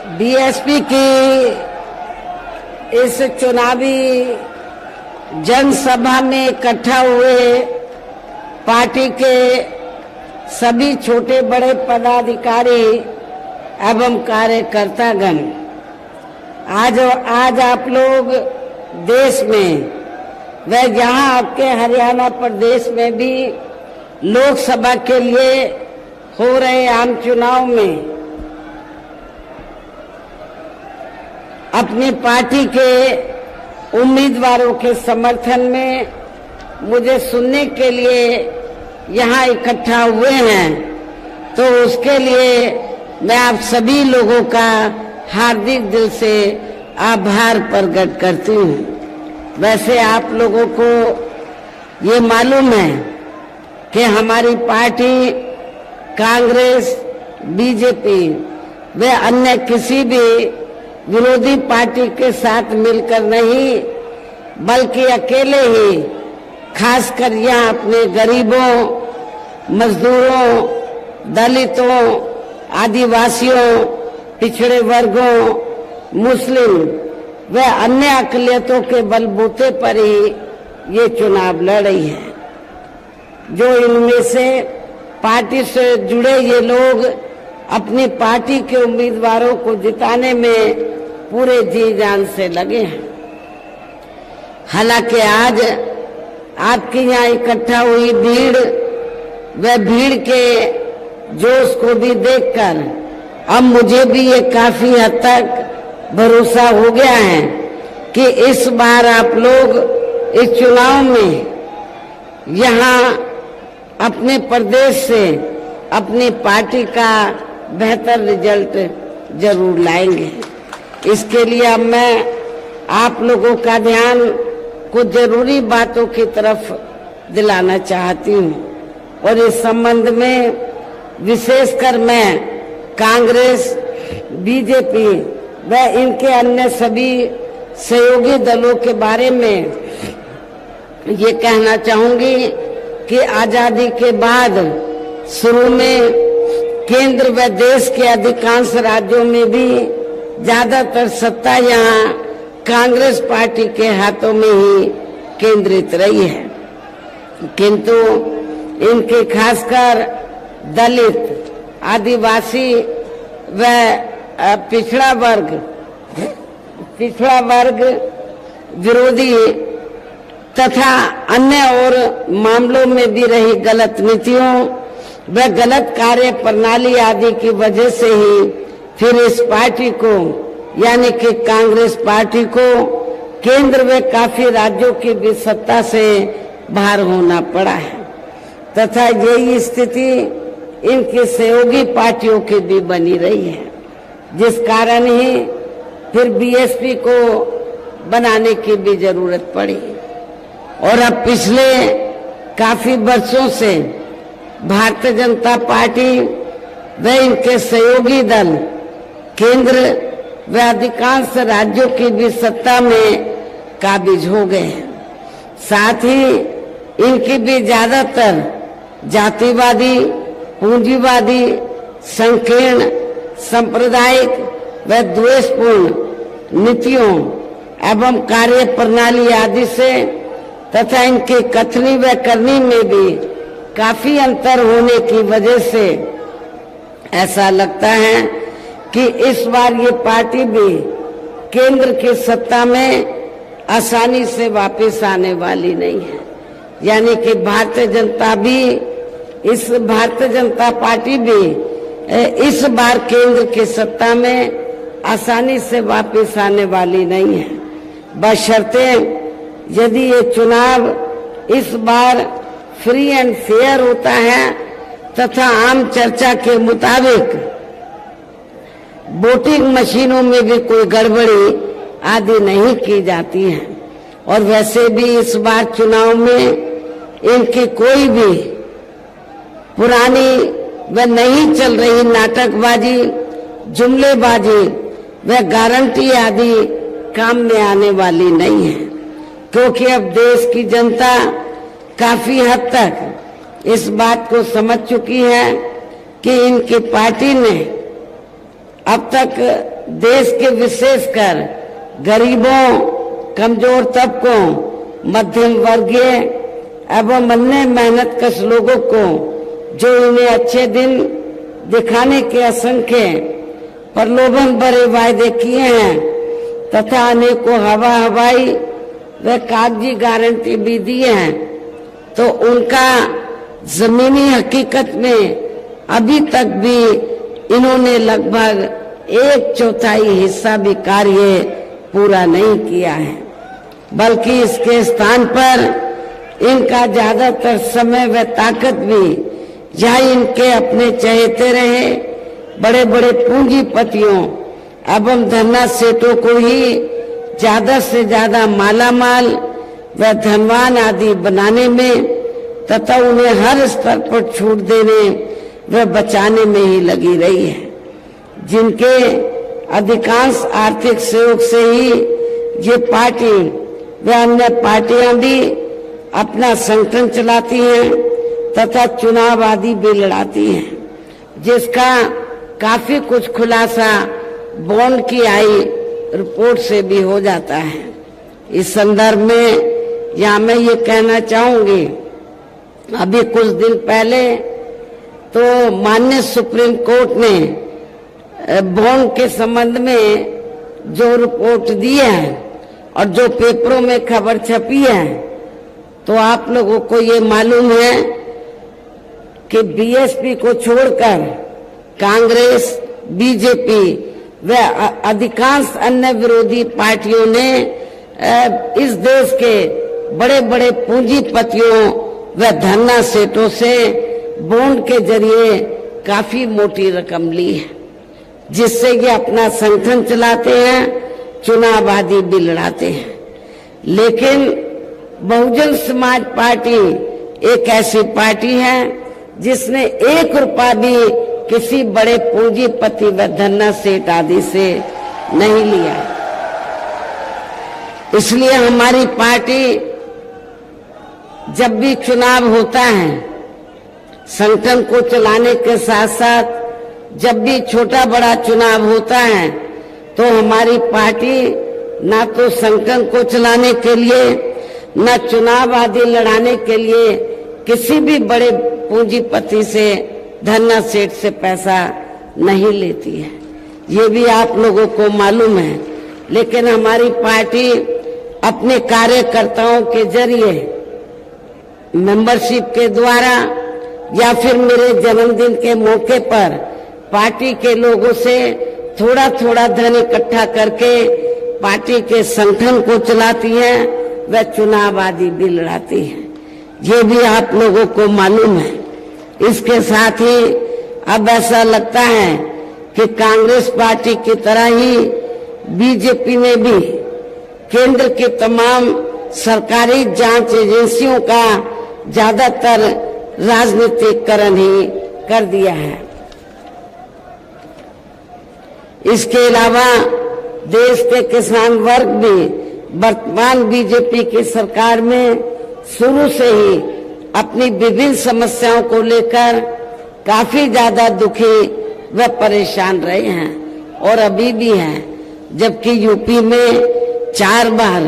BSP की इस चुनावी जनसभा में इकट्ठा हुए पार्टी के सभी छोटे बड़े पदाधिकारी एवं कार्यकर्तागण, आज आप लोग देश में व यहाँ आपके हरियाणा प्रदेश में भी लोकसभा के लिए हो रहे आम चुनाव में अपनी पार्टी के उम्मीदवारों के समर्थन में मुझे सुनने के लिए यहाँ इकट्ठा हुए हैं, तो उसके लिए मैं आप सभी लोगों का हार्दिक दिल से आभार प्रकट करती हूँ। वैसे आप लोगों को ये मालूम है कि हमारी पार्टी कांग्रेस, बीजेपी व अन्य किसी भी विरोधी पार्टी के साथ मिलकर नहीं, बल्कि अकेले ही खासकर यहाँ अपने गरीबों, मजदूरों, दलितों, आदिवासियों, पिछड़े वर्गों, मुस्लिम व अन्य अकलियतों के बलबूते पर ही ये चुनाव लड़ रही है। जो इनमें से पार्टी से जुड़े ये लोग अपनी पार्टी के उम्मीदवारों को जिताने में पूरे जी जान से लगे हैं। हालांकि आज आपके यहाँ इकट्ठा हुई भीड़ व भीड़ के जोश को भी देखकर अब मुझे भी ये काफी हद तक भरोसा हो गया है कि इस बार आप लोग इस चुनाव में यहाँ अपने प्रदेश से अपनी पार्टी का बेहतर रिजल्ट जरूर लाएंगे। इसके लिए अब मैं आप लोगों का ध्यान कुछ जरूरी बातों की तरफ दिलाना चाहती हूँ और इस संबंध में विशेषकर मैं कांग्रेस, बीजेपी व इनके अन्य सभी सहयोगी दलों के बारे में ये कहना चाहूंगी कि आजादी के बाद शुरू में केंद्र व देश के अधिकांश राज्यों में भी ज्यादातर सत्ता यहाँ कांग्रेस पार्टी के हाथों में ही केंद्रित रही है, किंतु इनके खासकर दलित, आदिवासी व पिछड़ा वर्ग विरोधी तथा अन्य और मामलों में भी रही गलत नीतियों व गलत कार्य प्रणाली आदि की वजह से ही फिर इस पार्टी को यानी कि कांग्रेस पार्टी को केंद्र में काफी राज्यों की भी सत्ता से बाहर होना पड़ा है तथा यही स्थिति इनकी सहयोगी पार्टियों की भी बनी रही है, जिस कारण ही फिर बीएसपी को बनाने की भी जरूरत पड़ी। और अब पिछले काफी वर्षों से भारतीय जनता पार्टी व इनके सहयोगी दल केंद्र व अधिकांश राज्यों की भी सत्ता में काबिज हो गए हैं। साथ ही इनकी भी ज्यादातर जातिवादी, पूंजीवादी, संकीर्ण, सांप्रदायिक व द्वेषपूर्ण नीतियों एवं कार्य प्रणाली आदि से तथा इनकी कथनी व करनी में भी काफी अंतर होने की वजह से ऐसा लगता है कि इस बार ये पार्टी भी केंद्र की सत्ता में आसानी से वापस आने वाली नहीं है, यानी कि भारतीय जनता पार्टी भी इस बार केंद्र की सत्ता में आसानी से वापस आने वाली नहीं है, बशर्ते यदि ये चुनाव इस बार फ्री एंड फेयर होता है तथा आम चर्चा के मुताबिक वोटिंग मशीनों में भी कोई गड़बड़ी आदि नहीं की जाती है। और वैसे भी इस बार चुनाव में इनकी कोई भी पुरानी व नहीं चल रही नाटकबाजी, जुमलेबाजी व गारंटी आदि काम में आने वाली नहीं है, क्योंकि अब देश की जनता काफी हद तक इस बात को समझ चुकी है कि इनकी पार्टी ने अब तक देश के विशेषकर गरीबों, कमजोर तबकों, मध्यम वर्गीय एवं अन्य मेहनतकश लोगों को जो इन्हें अच्छे दिन दिखाने के असंख्य प्रलोभन भरे वायदे किए हैं तथा अनेकों हवाई व कागजी गारंटी भी दिए हैं, तो उनका जमीनी हकीकत में अभी तक भी इन्होंने लगभग 1/4 हिस्सा भी कार्य पूरा नहीं किया है, बल्कि इसके स्थान पर इनका ज्यादातर समय व ताकत भी या इनके अपने चहेते रहे बड़े बड़े पूंजीपतियों एवं धन्ना सेठों को ही ज्यादा से ज्यादा मालामाल व धनवान आदि बनाने में तथा उन्हें हर स्तर पर छूट देने व बचाने में ही लगी रही है, जिनके अधिकांश आर्थिक सहयोग से ही ये पार्टी व अन्य पार्टियां भी अपना संगठन चलाती हैं तथा चुनाव आदि भी लड़ाती हैं, जिसका काफी कुछ खुलासा बॉन्ड की आई रिपोर्ट से भी हो जाता है। इस संदर्भ में यहाँ मैं ये कहना चाहूंगी, अभी कुछ दिन पहले तो माननीय सुप्रीम कोर्ट ने बॉन्ड के संबंध में जो रिपोर्ट दी है और जो पेपरों में खबर छपी है, तो आप लोगों को ये मालूम है कि बीएसपी को छोड़कर कांग्रेस, बीजेपी व अधिकांश अन्य विरोधी पार्टियों ने इस देश के बड़े बड़े पूंजीपतियों व धन्ना सेठों से बॉन्ड के जरिए काफी मोटी रकम ली है, जिससे ये अपना संगठन चलाते हैं, चुनाव आदि भी लड़ाते हैं। लेकिन बहुजन समाज पार्टी एक ऐसी पार्टी है जिसने 1 रुपया भी किसी बड़े पूंजीपति व धन्ना सेठ आदि से नहीं लिया। इसलिए हमारी पार्टी जब भी चुनाव होता है, संगठन को चलाने के साथ साथ जब भी छोटा बड़ा चुनाव होता है, तो हमारी पार्टी ना तो संगठन को चलाने के लिए, न चुनाव आदि लड़ाने के लिए किसी भी बड़े पूंजीपति से, धन्ना सेठ से पैसा नहीं लेती है। ये भी आप लोगों को मालूम है। लेकिन हमारी पार्टी अपने कार्यकर्ताओं के जरिए, मेंबरशिप के द्वारा या फिर मेरे जन्मदिन के मौके पर पार्टी के लोगों से थोड़ा थोड़ा धन इकट्ठा करके पार्टी के संगठन को चलाती है व चुनाव आदि भी लड़ाती है। ये भी आप लोगों को मालूम है। इसके साथ ही अब ऐसा लगता है कि कांग्रेस पार्टी की तरह ही बीजेपी ने भी केंद्र की तमाम सरकारी जांच एजेंसियों का ज्यादातर राजनीतिकरण ही कर दिया है। इसके अलावा देश के किसान वर्ग भी वर्तमान बीजेपी की सरकार में शुरू से ही अपनी विभिन्न समस्याओं को लेकर काफी ज्यादा दुखी व परेशान रहे हैं और अभी भी हैं। जबकि यूपी में 4 बार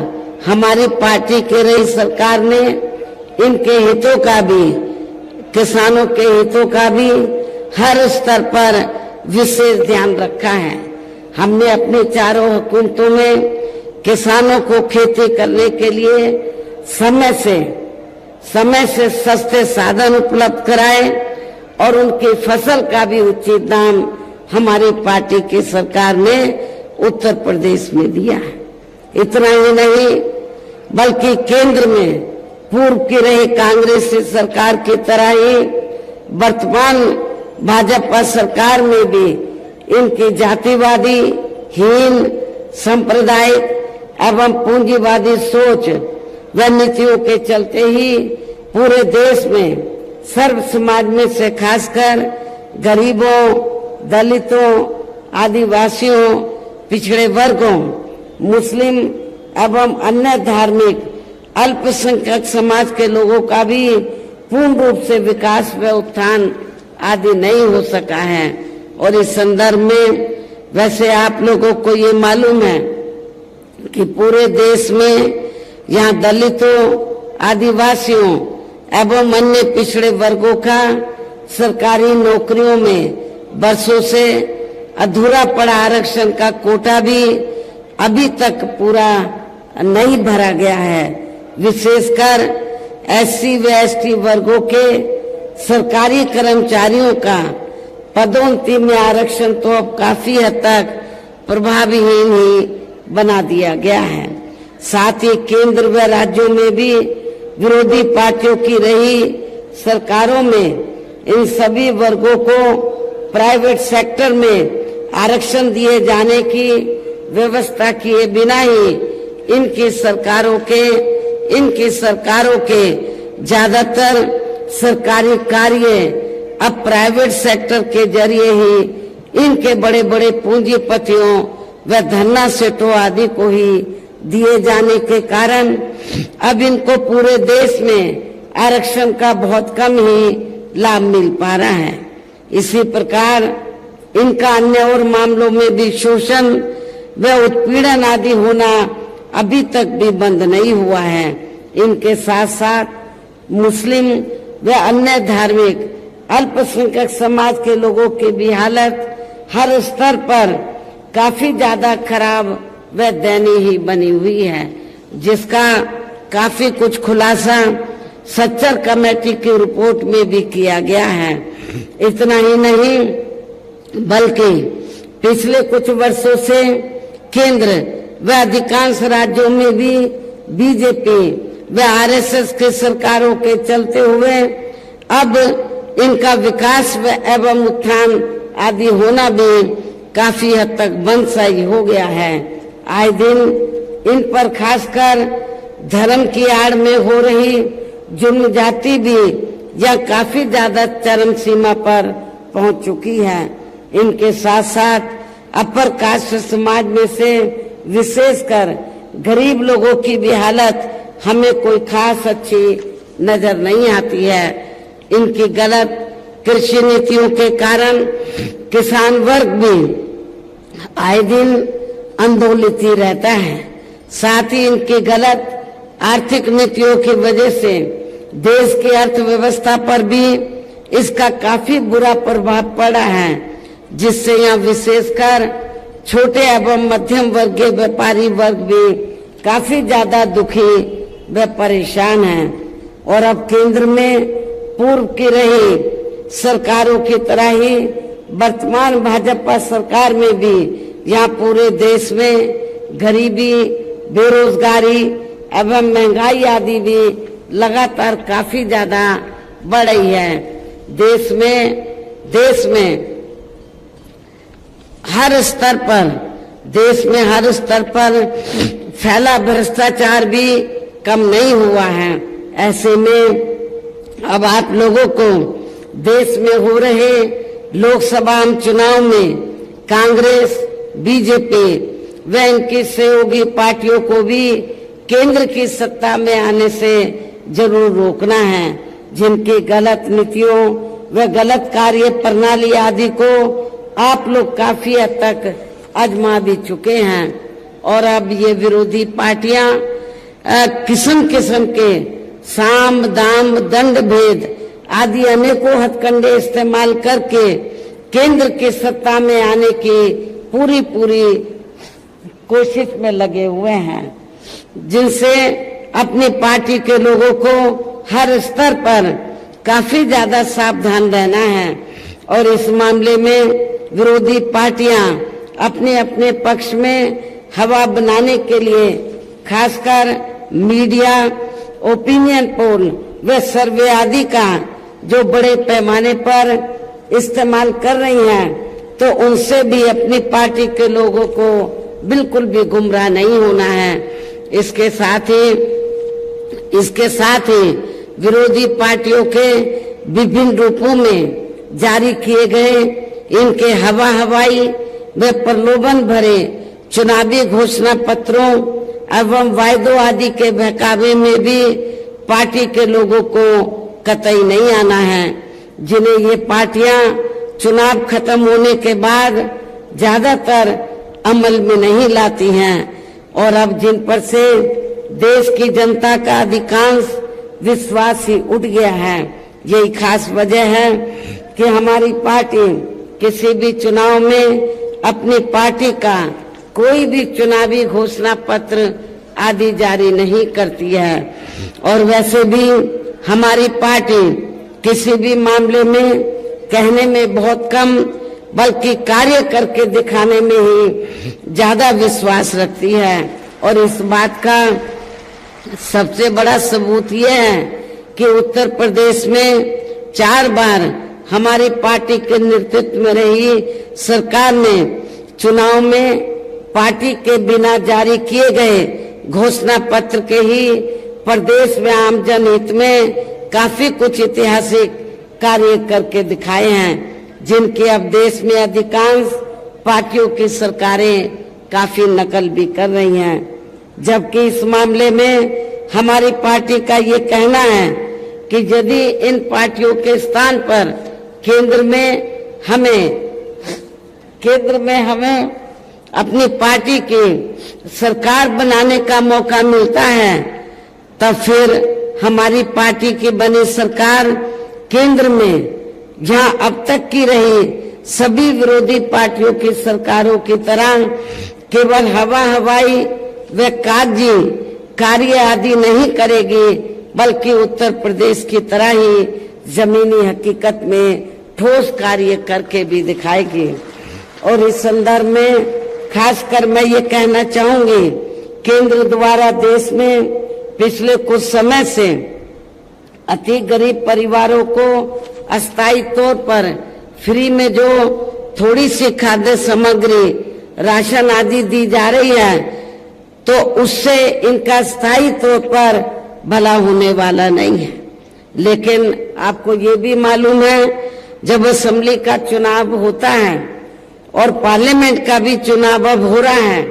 हमारी पार्टी की रही सरकार ने इनके हितों का भी, किसानों के हितों का भी हर स्तर पर विशेष ध्यान रखा है। हमने अपनी चारों हुकूमतों में किसानों को खेती करने के लिए समय से सस्ते साधन उपलब्ध कराए और उनकी फसल का भी उचित दाम हमारी पार्टी की सरकार ने उत्तर प्रदेश में दिया है। इतना ही नहीं, बल्कि केंद्र में पूर्व की रही कांग्रेस सरकार की तरह ही वर्तमान भाजपा सरकार में भी इनकी जातिवादी, हीन, सांप्रदायिक एवं पूंजीवादी सोच व नीतियों के चलते ही पूरे देश में सर्व समाज में से खासकर गरीबों, दलितों, आदिवासियों, पिछड़े वर्गों, मुस्लिम एवं अन्य धार्मिक अल्पसंख्यक समाज के लोगों का भी पूर्ण रूप से विकास व उत्थान आदि नहीं हो सका है। और इस संदर्भ में वैसे आप लोगों को ये मालूम है कि पूरे देश में यहाँ दलितों, आदिवासियों एवं अन्य पिछड़े वर्गों का सरकारी नौकरियों में वर्षों से अधूरा पड़ा आरक्षण का कोटा भी अभी तक पूरा नहीं भरा गया है। विशेषकर एससी व एसटी वर्गों के सरकारी कर्मचारियों का पदोन्नति में आरक्षण तो अब काफी हद तक प्रभावहीन ही बना दिया गया है। साथ ही केंद्र व राज्यों में भी विरोधी पार्टियों की रही सरकारों में इन सभी वर्गों को प्राइवेट सेक्टर में आरक्षण दिए जाने की व्यवस्था किए बिना ही इनकी सरकारों के ज्यादातर सरकारी कार्य अब प्राइवेट सेक्टर के जरिए ही इनके बड़े बड़े पूंजीपतियों व धन्ना सेठों आदि को ही दिए जाने के कारण अब इनको पूरे देश में आरक्षण का बहुत कम ही लाभ मिल पा रहा है। इसी प्रकार इनका अन्य और मामलों में भी शोषण व उत्पीड़न आदि होना अभी तक भी बंद नहीं हुआ है। इनके साथ साथ मुस्लिम व अन्य धार्मिक अल्पसंख्यक समाज के लोगों की भी हालत हर स्तर पर काफी ज्यादा खराब व दयनीय ही बनी हुई है, जिसका काफी कुछ खुलासा सच्चर कमेटी की रिपोर्ट में भी किया गया है। इतना ही नहीं बल्कि पिछले कुछ वर्षों से केंद्र व अधिकांश राज्यों में भी बीजेपी व आरएसएस की सरकारों के चलते हुए अब इनका विकास एवं उत्थान आदि होना भी काफी हद तक बंद सा ही हो गया है। आए दिन इन पर खासकर धर्म की आड़ में हो रही जुल्म जाति भी यह काफी ज्यादा चरम सीमा पर पहुंच चुकी है। इनके साथ साथ अपर कास्ट समाज में से विशेषकर गरीब लोगों की भी हालत हमें कोई खास अच्छी नजर नहीं आती है। इनकी गलत कृषि नीतियों के कारण किसान वर्ग भी आए दिन आंदोलित ही रहता है। साथ ही इनकी गलत आर्थिक नीतियों की वजह से देश की अर्थव्यवस्था पर भी इसका काफी बुरा प्रभाव पड़ा है, जिससे यहाँ विशेषकर छोटे एवं मध्यम वर्गीय व्यापारी वर्ग भी काफी ज्यादा दुखी व परेशान हैं। और अब केंद्र में पूर्व की रही सरकारों की तरह ही वर्तमान भाजपा सरकार में भी यहाँ पूरे देश में गरीबी, बेरोजगारी एवं महंगाई आदि भी लगातार काफी ज्यादा बढ़ रही है। देश में हर स्तर पर फैला भ्रष्टाचार भी कम नहीं हुआ है। ऐसे में अब आप लोगों को देश में हो रहे लोकसभा चुनाव में कांग्रेस, बीजेपी व इनकी सहयोगी पार्टियों को भी केंद्र की सत्ता में आने से जरूर रोकना है, जिनकी गलत नीतियों व गलत कार्य प्रणाली आदि को आप लोग काफी हद तक आजमा भी चुके हैं। और अब ये विरोधी पार्टियां किस्म किस्म के साम, दाम, दंड भेद आदि अनेकों हथकंडे इस्तेमाल करके केंद्र की सत्ता में आने की पूरी कोशिश में लगे हुए हैं, जिनसे अपनी पार्टी के लोगों को हर स्तर पर काफी ज्यादा सावधान रहना है। और इस मामले में विरोधी पार्टियां अपने अपने पक्ष में हवा बनाने के लिए खासकर मीडिया, ओपिनियन पोल व सर्वे आदि का जो बड़े पैमाने पर इस्तेमाल कर रही हैं, तो उनसे भी अपनी पार्टी के लोगों को बिल्कुल भी गुमराह नहीं होना है। इसके साथ ही विरोधी पार्टियों के विभिन्न रूपों में जारी किए गए इनके हवाई व प्रलोभन भरे चुनावी घोषणा पत्रों एवं वायदों आदि के बहकावे में भी पार्टी के लोगों को कतई नहीं आना है, जिन्हें ये पार्टियां चुनाव खत्म होने के बाद ज्यादातर अमल में नहीं लाती हैं और अब जिन पर से देश की जनता का अधिकांश विश्वास ही उठ गया है। यही खास वजह है कि हमारी पार्टी किसी भी चुनाव में अपनी पार्टी का कोई भी चुनावी घोषणा पत्र आदि जारी नहीं करती है और वैसे भी हमारी पार्टी किसी भी मामले में कहने में बहुत कम बल्कि कार्य करके दिखाने में ही ज्यादा विश्वास रखती है। और इस बात का सबसे बड़ा सबूत यह है कि उत्तर प्रदेश में 4 बार हमारी पार्टी के नेतृत्व में रही सरकार ने चुनाव में पार्टी के बिना जारी किए गए घोषणा पत्र के ही प्रदेश में आम जनहित में काफी कुछ ऐतिहासिक कार्य करके दिखाए हैं, जिनकी अब देश में अधिकांश पार्टियों की सरकारें काफी नकल भी कर रही हैं। जबकि इस मामले में हमारी पार्टी का ये कहना है कि यदि इन पार्टियों के स्थान पर केंद्र में हमें अपनी पार्टी की सरकार बनाने का मौका मिलता है, तब फिर हमारी पार्टी की बनी सरकार केंद्र में जहां अब तक की रही सभी विरोधी पार्टियों की सरकारों की तरह केवल हवाई व कागजी कार्य आदि नहीं करेगी, बल्कि उत्तर प्रदेश की तरह ही जमीनी हकीकत में ठोस कार्य करके भी दिखाएगी। और इस संदर्भ में खासकर मैं ये कहना चाहूंगी, केंद्र द्वारा देश में पिछले कुछ समय से अति गरीब परिवारों को अस्थायी तौर पर फ्री में जो थोड़ी सी खाद्य सामग्री राशन आदि दी जा रही है, तो उससे इनका स्थायी तौर पर भला होने वाला नहीं है। लेकिन आपको ये भी मालूम है, जब असेंबली का चुनाव होता है और पार्लियामेंट का भी चुनाव अब हो रहा है,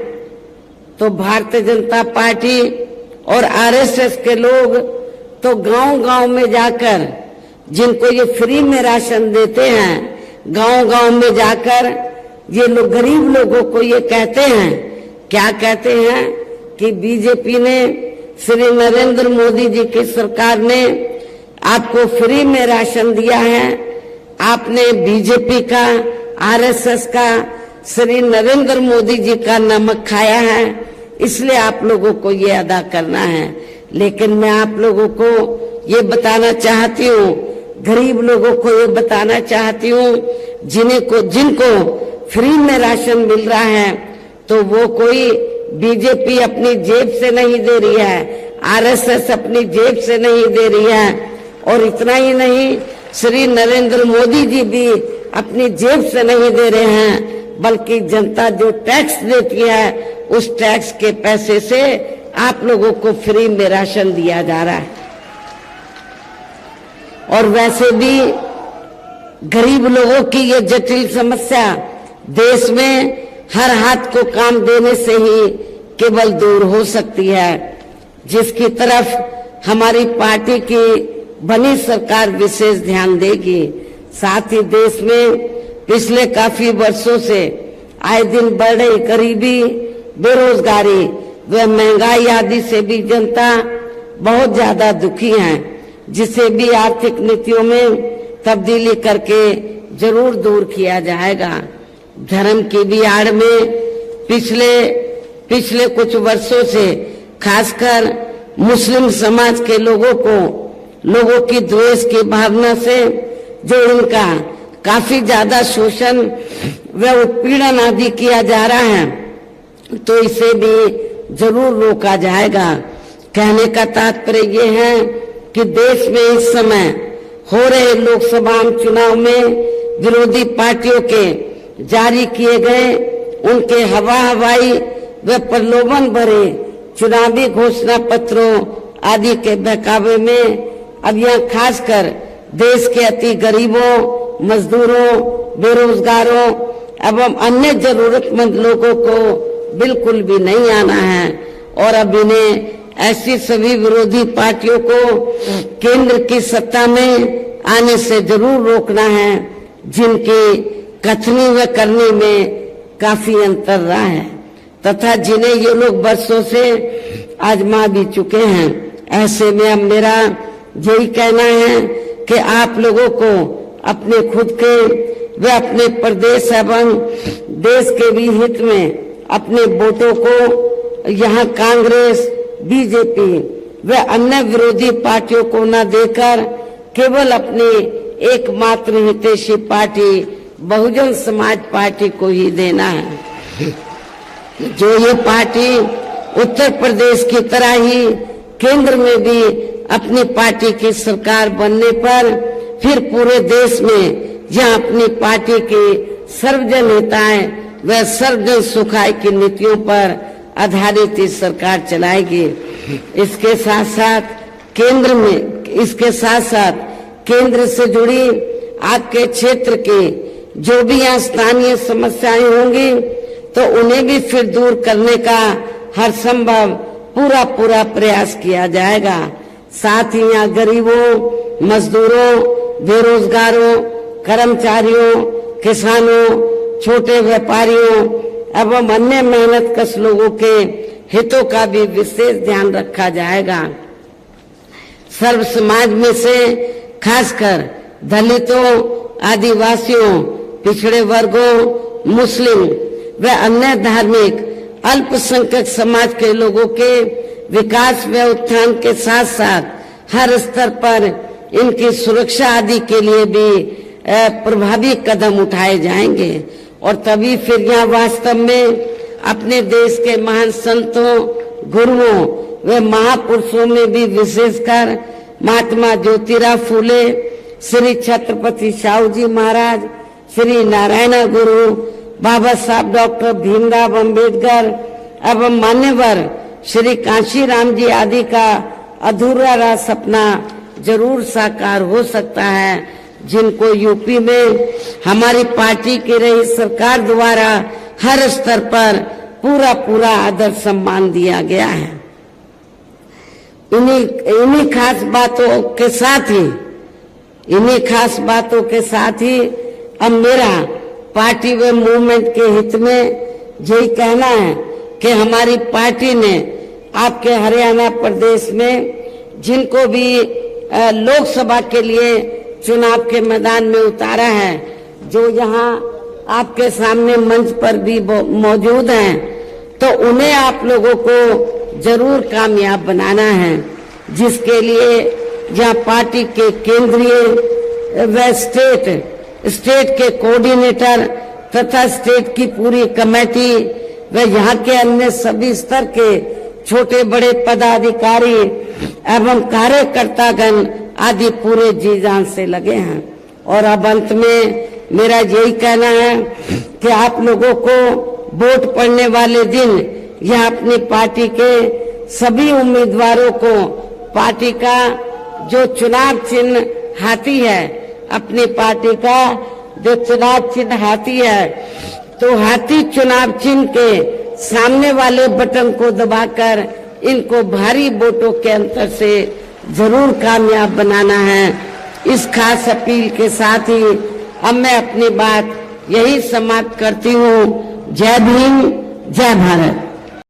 तो भारतीय जनता पार्टी और आरएसएस के लोग तो गांव-गांव में जाकर जिनको ये फ्री में राशन देते हैं, गांव-गांव में जाकर ये लोग गरीब लोगों को ये कहते हैं, क्या कहते हैं कि बीजेपी ने, श्री नरेंद्र मोदी जी की सरकार ने आपको फ्री में राशन दिया है, आपने बीजेपी का, आरएसएस का, श्री नरेंद्र मोदी जी का नमक खाया है, इसलिए आप लोगों को ये अदा करना है। लेकिन मैं आप लोगों को ये बताना चाहती हूँ, गरीब लोगों को ये बताना चाहती हूँ, जिनको फ्री में राशन मिल रहा है, तो वो कोई बीजेपी अपनी जेब से नहीं दे रही है, आरएसएस अपनी जेब से नहीं दे रही है, और इतना ही नहीं, श्री नरेंद्र मोदी जी भी अपनी जेब से नहीं दे रहे हैं, बल्कि जनता जो टैक्स देती है उस टैक्स के पैसे से आप लोगों को फ्री में राशन दिया जा रहा है। और वैसे भी गरीब लोगों की ये जटिल समस्या देश में हर हाथ को काम देने से ही केवल दूर हो सकती है, जिसकी तरफ हमारी पार्टी की बनी सरकार विशेष ध्यान देगी। साथ ही देश में पिछले काफी वर्षों से आए दिन बढ़ रही गरीबी, बेरोजगारी व महंगाई आदि से भी जनता बहुत ज्यादा दुखी है, जिसे भी आर्थिक नीतियों में तब्दीली करके जरूर दूर किया जाएगा। धर्म की भी आड़ में पिछले कुछ वर्षों से खासकर मुस्लिम समाज के लोगों की द्वेष की भावना से जो इनका काफी ज्यादा शोषण व उत्पीड़न आदि किया जा रहा है, तो इसे भी जरूर रोका जाएगा। कहने का तात्पर्य ये है कि देश में इस समय हो रहे लोकसभा चुनाव में विरोधी पार्टियों के जारी किए गए उनके हवाई व प्रलोभन भरे चुनावी घोषणा पत्रों आदि के बहकावे में अब यह खासकर देश के अति गरीबों, मजदूरों, बेरोजगारों एवं अन्य जरूरतमंद लोगों को बिल्कुल भी नहीं आना है। और अब इन्हें ऐसी सभी विरोधी पार्टियों को केंद्र की सत्ता में आने से जरूर रोकना है, जिनकी कथनी व करनी में काफी अंतर रहा है तथा जिन्हें ये लोग बरसों से आजमा भी चुके हैं। ऐसे में अब मेरा यही कहना है कि आप लोगों को अपने खुद के व अपने प्रदेश एवं देश के भी हित में अपने वोटों को यहाँ कांग्रेस, बीजेपी व अन्य विरोधी पार्टियों को न देकर केवल अपनी एकमात्र हितैषी पार्टी बहुजन समाज पार्टी को ही देना है। जो ये पार्टी उत्तर प्रदेश की तरह ही केंद्र में भी अपनी पार्टी की सरकार बनने पर फिर पूरे देश में जहां अपनी पार्टी की सर्वजन हिताय व सर्वजन सुखाय की नीतियों पर आधारित इस सरकार चलाएगी। इसके साथ साथ केंद्र से जुड़ी आपके क्षेत्र के जो भी यहाँ स्थानीय समस्याएं होंगी तो उन्हें भी फिर दूर करने का हर संभव पूरा प्रयास किया जाएगा। साथ ही यहाँ गरीबों, मजदूरों, बेरोजगारों, कर्मचारियों, किसानों, छोटे व्यापारियों एवं अन्य मेहनतकश लोगों के हितों का भी विशेष ध्यान रखा जाएगा। सर्व समाज में से खासकर दलितों, आदिवासियों, पिछड़े वर्गों, मुस्लिम व अन्य धार्मिक अल्पसंख्यक समाज के लोगों के विकास व उत्थान के साथ साथ हर स्तर पर इनकी सुरक्षा आदि के लिए भी प्रभावी कदम उठाए जाएंगे और तभी फिर यहाँ वास्तव में अपने देश के महान संतों, गुरुओं व महापुरुषों में भी विशेषकर महात्मा ज्योतिराव फूले, श्री छत्रपति साहू जी महाराज, श्री नारायण गुरु, बाबा साहब डॉक्टर भीमराव अंबेडकर एवं मान्यवर श्री कांशीराम जी आदि का अधूरा रहा सपना जरूर साकार हो सकता है, जिनको यूपी में हमारी पार्टी की रही सरकार द्वारा हर स्तर पर पूरा आदर सम्मान दिया गया है। इन्हीं खास बातों के साथ ही अब मेरा पार्टी व मूवमेंट के हित में यही कहना है कि हमारी पार्टी ने आपके हरियाणा प्रदेश में जिनको भी लोकसभा के लिए चुनाव के मैदान में उतारा है, जो यहाँ आपके सामने मंच पर भी मौजूद हैं, तो उन्हें आप लोगों को जरूर कामयाब बनाना है, जिसके लिए जहाँ पार्टी के केंद्रीय व स्टेट के कोऑर्डिनेटर तथा स्टेट की पूरी कमेटी व यहाँ के अन्य सभी स्तर के छोटे बड़े पदाधिकारी एवं कार्यकर्तागण आदि पूरे जी जान से लगे हैं। और अब अंत में मेरा यही कहना है कि आप लोगों को वोट पड़ने वाले दिन यह अपनी पार्टी के सभी उम्मीदवारों को पार्टी का जो चुनाव चिन्ह हाथी है, अपनी पार्टी का जो चुनाव चिन्ह हाथी है, तो हाथी चुनाव चिन्ह के सामने वाले बटन को दबाकर इनको भारी वोटों के अंतर से जरूर कामयाब बनाना है। इस खास अपील के साथ ही अब मैं अपनी बात यही समाप्त करती हूँ। जय भीम, जय भारत।